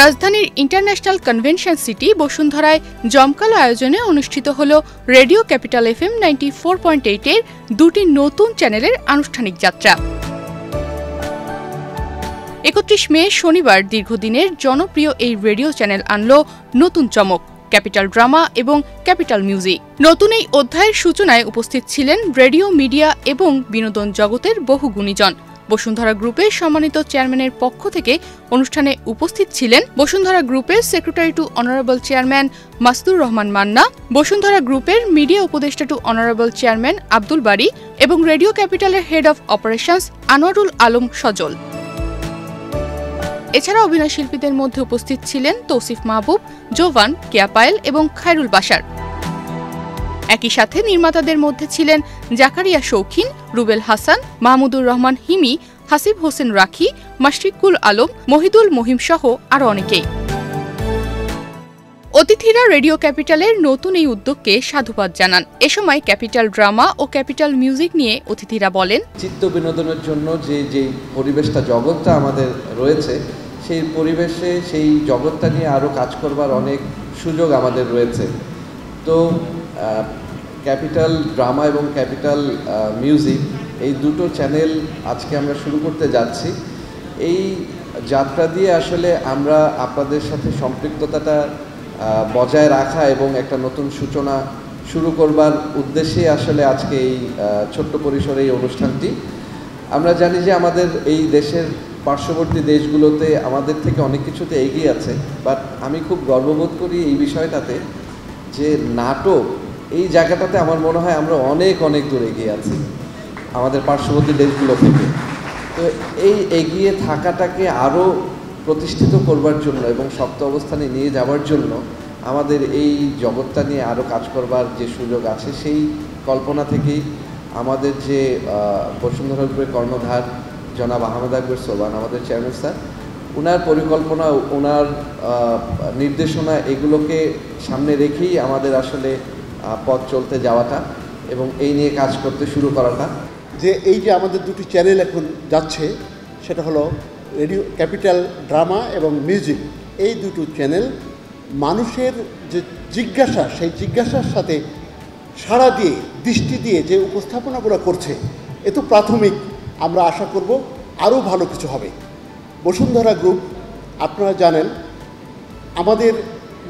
রাজধানীর international convention city বসুন্ধরায় জমকালো আয়োজনে অনুষ্ঠিত হল রেডিও ক্যাপিটাল FM 94.8 এর দুটি নতুন চ্যানেলের আনুষ্ঠানিক যাত্রা। 31 মে শনিবার দীর্ঘদিনের জনপ্রিয় এই রেডিও চ্যানেল আনল নতুন চমক, ক্যাপিটাল ড্রামা এবং ক্যাপিটাল মিউজিক। নতুন এই অধ্যায়ের সূচনায় উপস্থিত ছিলেন রেডিও, মিডিয়া এবং বিনোদন জগতের বহু গুণীজন। বসুন্ধরা গ্রুপের সম্মানিত চেয়ারম্যানের পক্ষ থেকে অনুষ্ঠানে উপস্থিত ছিলেন বসুন্ধরা গ্রুপের secretary to honourable chairman Masudur Rahman Manna, Bashundhara গ্রুপের মিডিয়া উপদেষ্টা to honourable chairman Abdul Bari এবং রেডিও ক্যাপিটালের head of operations Anwarul Alam Sajal. এছাড়া অভিনয় শিল্পীদের মধ্যে উপস্থিত ছিলেন তৌসিফ মাহবুব, জোভান, কেয়া পায়েল এবং খায়রুল বাশার। একই সাথে নির্মাতাদের মধ্যে ছিলেন জাকারিয়া শৌখিন, রুবেল হাসান, মাহমুদুর রহমান হিমি, হাসিব হোসেন রাখি, মাশরিকুল আলম, মহিদুল মহিম সহ আরও অনেকেই। অতিথিরা রেডিও ক্যাপিটালের নতুন এই উদ্যোগকে সাধুবাদ জানান। এ সময় ক্যাপিটাল ড্রামা ও ক্যাপিটাল মিউজিক নিয়ে অতিথিরা বলেন, চিত্ত বিনোদনের জন্য যে পরিবেশটা, জগৎটা আমাদের রয়েছে, সেই পরিবেশে সেই জগৎটা নিয়ে আরও কাজ করবার অনেক সুযোগ আমাদের রয়েছে। তো ক্যাপিটাল ড্রামা এবং ক্যাপিটাল মিউজিক এই দুটো চ্যানেল আজকে আমরা শুরু করতে যাচ্ছি। এই যাত্রা দিয়ে আসলে আমরা আপনাদের সাথে সম্পৃক্ততাটা বজায় রাখা এবং একটা নতুন সূচনা শুরু করবার উদ্দেশ্যে আসলে আজকে এই ছোট্ট পরিসরে এই অনুষ্ঠানটি। আমরা জানি যে আমাদের এই দেশের পার্শ্ববর্তী দেশগুলোতে আমাদের থেকে অনেক কিছুতে এগিয়ে আছে, বাট আমি খুব গর্ববোধ করি এই বিষয়টাতে যে নাটক এই জায়গাটাতে আমার মনে হয় আমরা অনেক অনেক দূর এগিয়ে আছি আমাদের পার্শ্ববর্তী দেশগুলো থেকে। তো এই এগিয়ে থাকাটাকে আরও প্রতিষ্ঠিত করবার জন্য এবং শক্ত অবস্থানে নিয়ে যাওয়ার জন্য আমাদের এই জগৎটা নিয়ে আরও কাজ করবার যে সুযোগ আছে, সেই কল্পনা থেকেই আমাদের যে বসুন্ধরা গ্রুপের কর্ণধার জনাব আহমেদ আকবর সোবান, আমাদের চেয়ারম্যান স্যার, ওনার পরিকল্পনা, ওনার নির্দেশনা এগুলোকে সামনে রেখেই আমাদের আসলে পথ চলতে যাওয়াটা এবং এই নিয়ে কাজ করতে শুরু করাটা। যে এই যে আমাদের দুটি চ্যানেল এখন যাচ্ছে, সেটা হলো রেডিও ক্যাপিটাল ড্রামা এবং মিউজিক। এই দুটো চ্যানেল মানুষের যে জিজ্ঞাসা, সেই জিজ্ঞাসার সাথে সাড়া দিয়ে, দৃষ্টি দিয়ে যে উপস্থাপনাগুলো করছে, এ তো প্রাথমিক। আমরা আশা করব আরও ভালো কিছু হবে। বসুন্ধরা গ্রুপ, আপনারা জানেন, আমাদের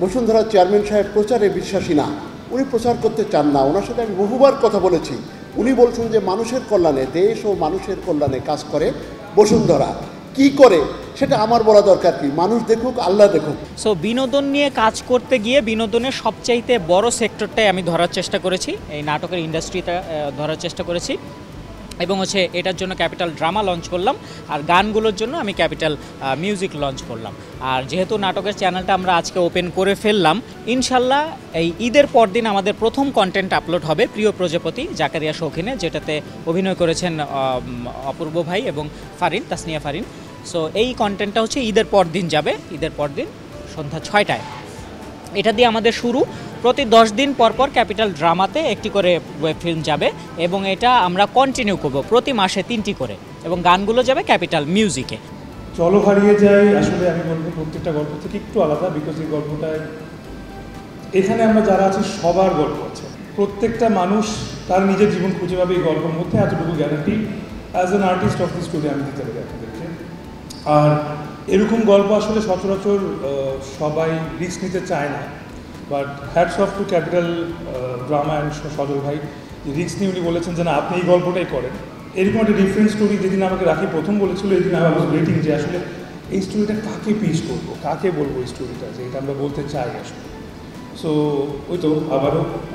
বসুন্ধরা চেয়ারম্যান সাহেব প্রচারে বিশ্বাসী না, উনি প্রচার করতে চান না। ওনার সাথে আমি বহুবার কথা বলেছি। উনি বলছেন যে মানুষের কল্যাণে, দেশ ও মানুষের কল্যাণে কাজ করে বসুন্ধরা। কি করে সেটা আমার বলা দরকার কি, মানুষ দেখুক, আল্লাহ দেখুক। সো বিনোদন নিয়ে কাজ করতে গিয়ে বিনোদনের সবচাইতে বড় সেক্টরটাই আমি ধরার চেষ্টা করেছি, এই নাটকের ইন্ডাস্ট্রিটা ধরার চেষ্টা করেছি এবং এটার জন্য ক্যাপিটাল ড্রামা লঞ্চ করলাম, আর গানগুলোর জন্য আমি ক্যাপিটাল মিউজিক লঞ্চ করলাম। আর যেহেতু নাটকের চ্যানেলটা আমরা আজকে ওপেন করে ফেললাম, ইনশাল্লাহ এই ঈদের পরদিন আমাদের প্রথম কন্টেন্ট আপলোড হবে প্রিয় প্রজাপতি জাকারিয়া শৌখিনে, যেটাতে অভিনয় করেছেন অপূর্ব ভাই এবং ফারিন, তাসনিয়া ফারিন। সো এই কন্টেন্টটা ঈদের পরদিন যাবে, ঈদের পরদিন সন্ধ্যা 6টায়। এটা দিয়ে আমাদের শুরু। প্রতি 10 দিন পর ক্যাপিটাল ড্রামাতে একটি করে ওয়েব ফিল্ম যাবে এবং এটা আমরা কন্টিনিউ করব প্রতি মাসে 3টি করে, এবং গানগুলো যাবে ক্যাপিটাল মিউজিকে। চলো হারিয়ে যাই আসলে আমি বলবো প্রত্যেকটা গল্প থেকে একটু আলাদা, বিকজ এই গল্পটায় এখানে আমরা যারা আছি সবার গল্প আছে। প্রত্যেকটা মানুষ তার নিজের জীবন খুঁজে পাবে এই গল্পের মধ্যে, এতটুকু guarantee as an artist of the story আমি দিতে পারি আপনাদেরকে। আর এরকম গল্প আসলে সচরাচর সবাই রিস্ক নিতে চায় না, but hats off to capital drama and Sajal ভাই, রিস্ক নিয়ে উনি বলেছেন যে না, আপনি এই গল্পটাই করেন। এরকম একটা ডিফারেন্ট স্টোরি যেদিন আমাকে রাখি প্রথম বলেছিল, এই দিন আমার ওয়েটিং যে আসলে এই স্টোরিটা কাকে পিচ করবো, কাকে বলবো এই স্টোরিটা, যে এটা আমরা বলতে চাই আসলে। সো ওই তো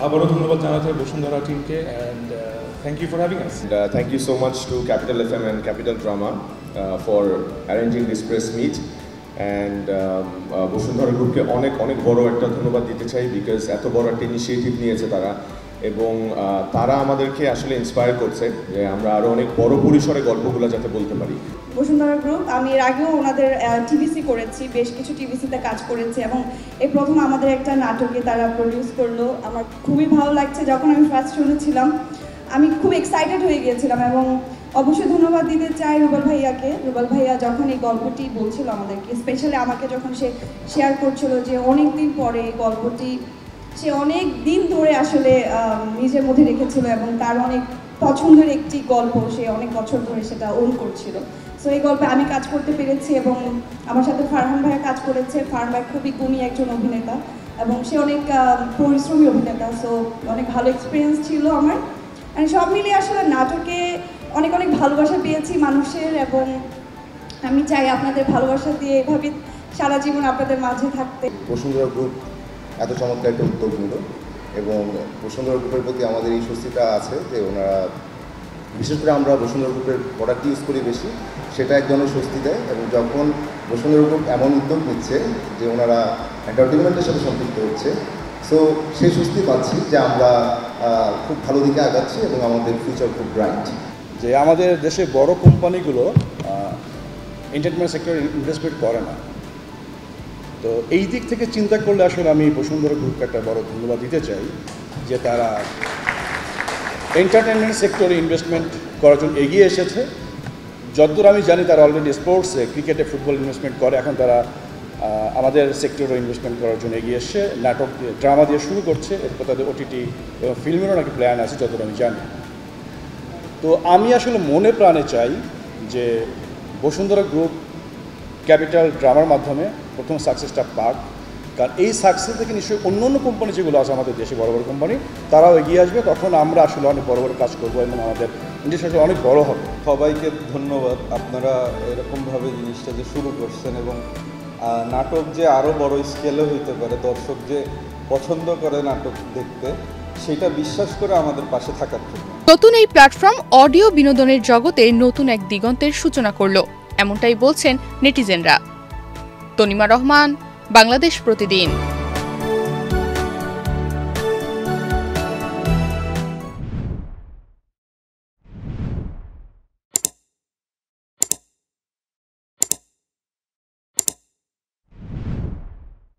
আবারও ধন্যবাদ জানাতে হয় বসুন্ধরা টিমকে, and thank you for having us. Thank you so much to Capital FM and Capital Drama for arranging this press meet. And Bashundhara গ্রুপকে অনেক অনেক বড় একটা ধন্যবাদ দিতে চাই, বিকজ এত বড় একটা ইনিশিয়েটিভ নিয়েছে তারা, এবং তারা আমাদেরকে আসলে ইন্সপায়ার করছে যে আমরা আরও অনেক বড় পরিসরে গল্পগুলো যাতে বলতে পারি। বসুন্ধরা গ্রুপ, আমি এর আগেও ওনাদের টিভিসি করেছি, বেশ কিছু টিভিসিতে কাজ করেছি, এবং এই প্রথম আমাদের একটা নাটকে তারা প্রডিউস করলো। আমার খুবই ভালো লাগছে। যখন আমি ফার্স্ট শুনেছিলাম আমি খুব এক্সাইটেড হয়ে গিয়েছিলাম, এবং অবশ্যই ধন্যবাদ দিতে চাই রুবেল ভাইয়াকে। রুবেল ভাইয়া যখন এই গল্পটি বলছিল আমাদেরকে, স্পেশালি আমাকে যখন সে শেয়ার করছিল যে অনেক দিন পরে এই গল্পটি সে অনেক দিন ধরে আসলে নিজের মধ্যে রেখেছিল এবং তার অনেক পছন্দের একটি গল্প, সে অনেক বছর ধরে সেটা ওন করছিল। সো এই গল্পে আমি কাজ করতে পেরেছি এবং আমার সাথে ফারহান ভাইয়া কাজ করেছে। ফারহান ভাই খুবই গুণী একজন অভিনেতা এবং সে অনেক পরিশ্রমী অভিনেতা। সো অনেক ভালো এক্সপিরিয়েন্স ছিল আমার। সব মিলিয়ে আসলে নাটকে অনেক অনেক ভালোবাসা পেয়েছি মানুষের, এবং আমি চাই আপনাদের ভালোবাসা দিয়ে এভাবে সারা জীবন আপনাদের মাঝে থাকতে। বসুন্ধরা গ্রুপ এত চমৎকার একটা উদ্যোগ নিল এবং বসুন্ধরা গ্রুপের প্রতি আমাদের এই স্বস্তিটা আছে যে ওনারা, বিশেষ করে আমরা বসুন্ধরা গ্রুপের প্রোডাক্ট ইউজ করি বেশি, সেটা এক ধরনের স্বস্তি দেয়। এবং যখন বসুন্ধরা গ্রুপ এমন উদ্যোগ নিচ্ছে যে ওনারা এন্টারটেনমেন্টের সাথে সম্পৃক্ত হচ্ছে, সো সেই স্বস্তি পাচ্ছি যে আমরা খুব ভালো দিকে আগাচ্ছি এবং আমাদের ফিউচার খুব ব্রাইট। যে আমাদের দেশে বড় কোম্পানিগুলো এন্টারটেনমেন্ট সেক্টরে ইনভেস্টমেন্ট করে না, তো এই দিক থেকে চিন্তা করলে আসলে আমি বসুন্ধরা গ্রুপকে একটা বড় ধন্যবাদ দিতে চাই যে তারা এন্টারটেনমেন্ট সেক্টরে ইনভেস্টমেন্ট করার জন্য এগিয়ে এসেছে। যতদূর আমি জানি তারা অলরেডি স্পোর্টসে, ক্রিকেটে, ফুটবল ইনভেস্টমেন্ট করে, এখন তারা আমাদের সেক্টরে ইনভেস্টমেন্ট করার জন্য এগিয়ে এসছে। নাটক দিয়ে, ড্রামা দিয়ে শুরু করছে, এরপর তাদের ওটিটি এবং ফিল্মেরও নাকি প্ল্যান আছে যতদূর আমি জানি। তো আমি আসলে মনে প্রাণে চাই যে বসুন্ধরা গ্রুপ ক্যাপিটাল ড্রামার মাধ্যমে প্রথম সাকসেসটা পাক, কারণ এই সাকসেস থেকে নিশ্চয়ই অন্য অন্য কোম্পানি যেগুলো আছে আমাদের দেশে বড় বড় কোম্পানি, তারাও এগিয়ে আসবে। তখন আমরা আসলে অনেক বড় বড় কাজ করবো এবং আমাদের ইন্ডাস্ট্রি অনেক বড় হবে। সবাইকে ধন্যবাদ, আপনারা এরকমভাবে জিনিসটা যে শুরু করছেন এবং নাটক যে আরও বড় স্কেলে হইতে পারে, দর্শক যে পছন্দ করে নাটক দেখতে, সেটা বিশ্বাস করে আমাদের পাশে থাকার জন্য। নতুন এই প্ল্যাটফর্ম অডিও বিনোদনের জগতে নতুন এক দিগন্তের সূচনা করলো, এমনটাই বলছেন নেটিজেনরা। তনিমা রহমান, বাংলাদেশ প্রতিদিন।